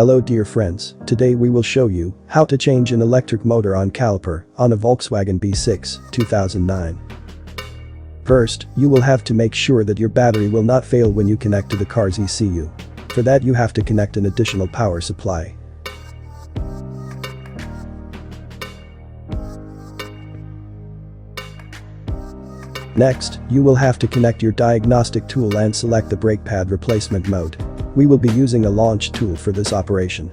Hello dear friends, today we will show you how to change an electric motor on caliper on a Volkswagen B6 2009. First, you will have to make sure that your battery will not fail when you connect to the car's ECU. For that you have to connect an additional power supply. Next, you will have to connect your diagnostic tool and select the brake pad replacement mode. We will be using a launch tool for this operation.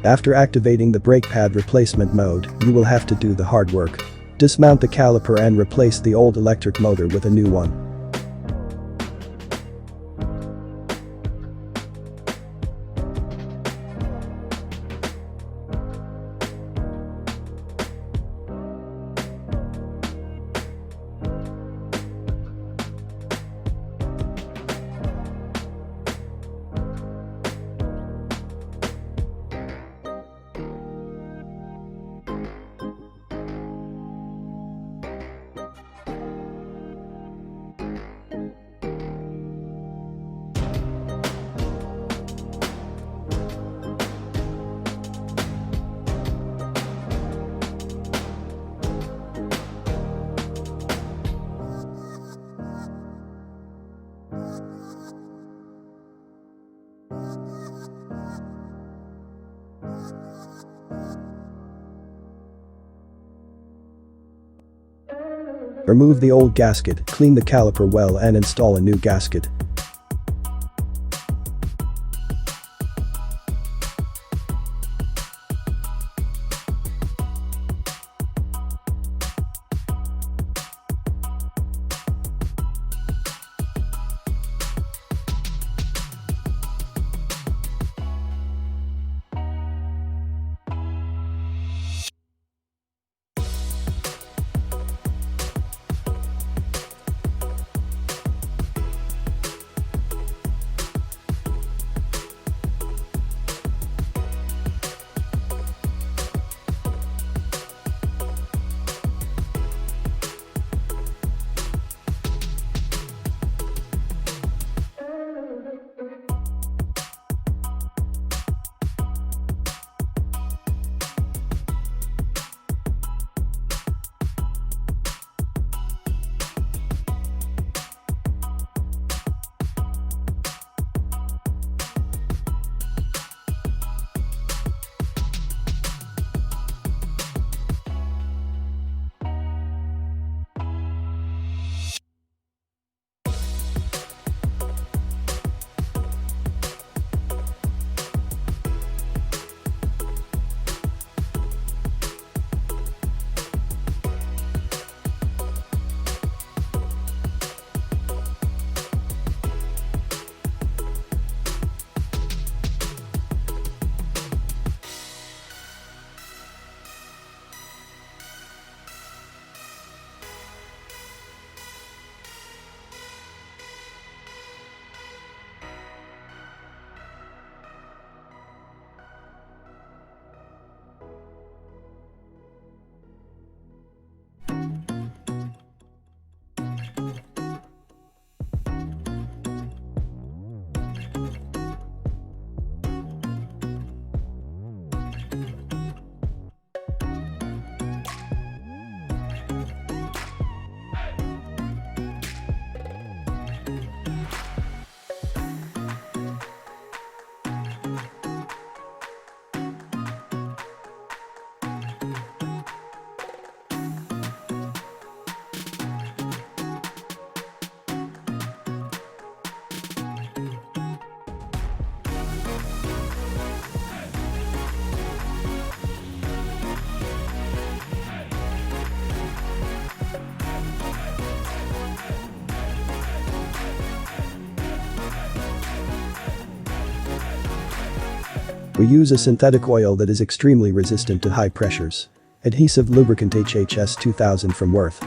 After activating the brake pad replacement mode, you will have to do the hard work. Dismount the caliper and replace the old electric motor with a new one. Remove the old gasket, clean the caliper well and install a new gasket. We use a synthetic oil that is extremely resistant to high pressures. Adhesive lubricant HHS 2000 from Worth.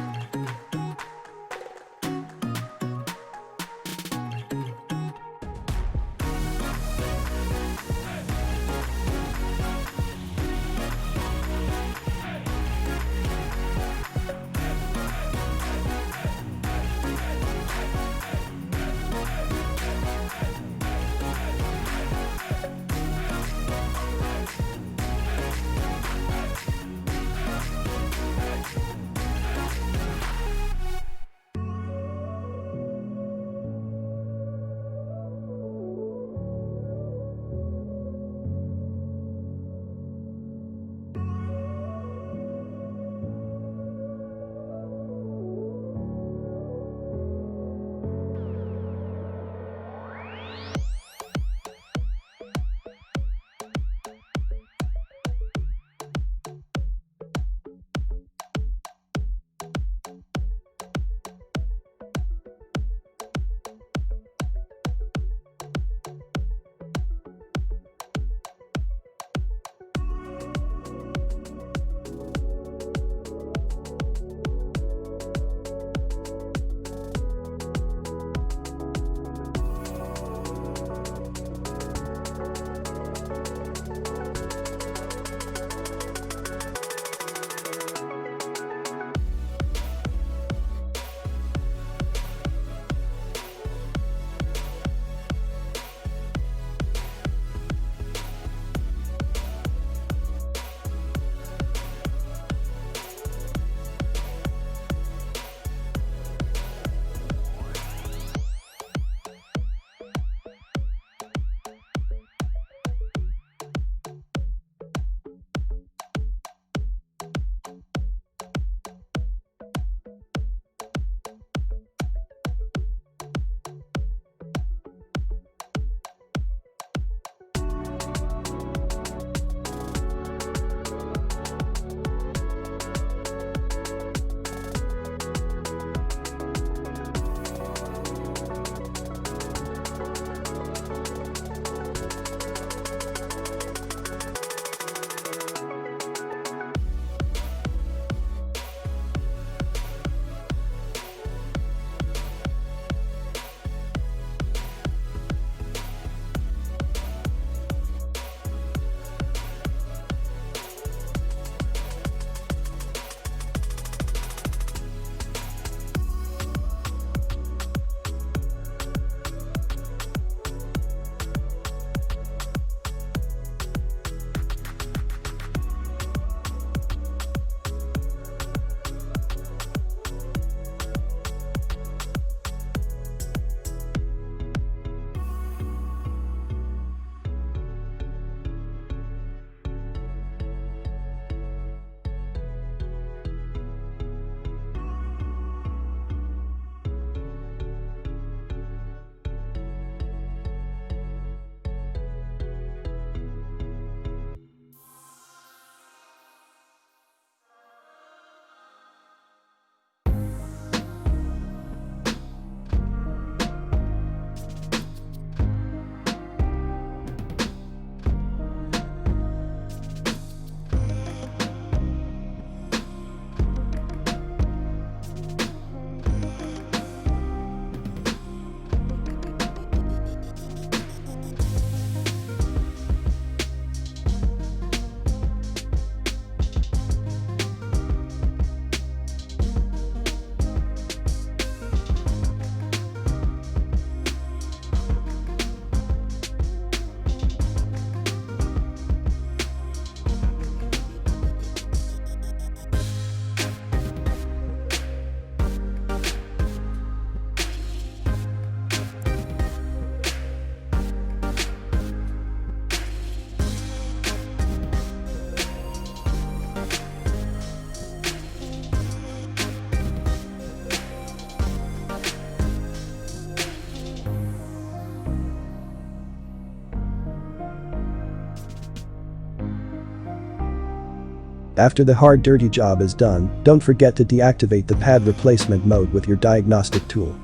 After the hard dirty job is done, don't forget to deactivate the pad replacement mode with your diagnostic tool.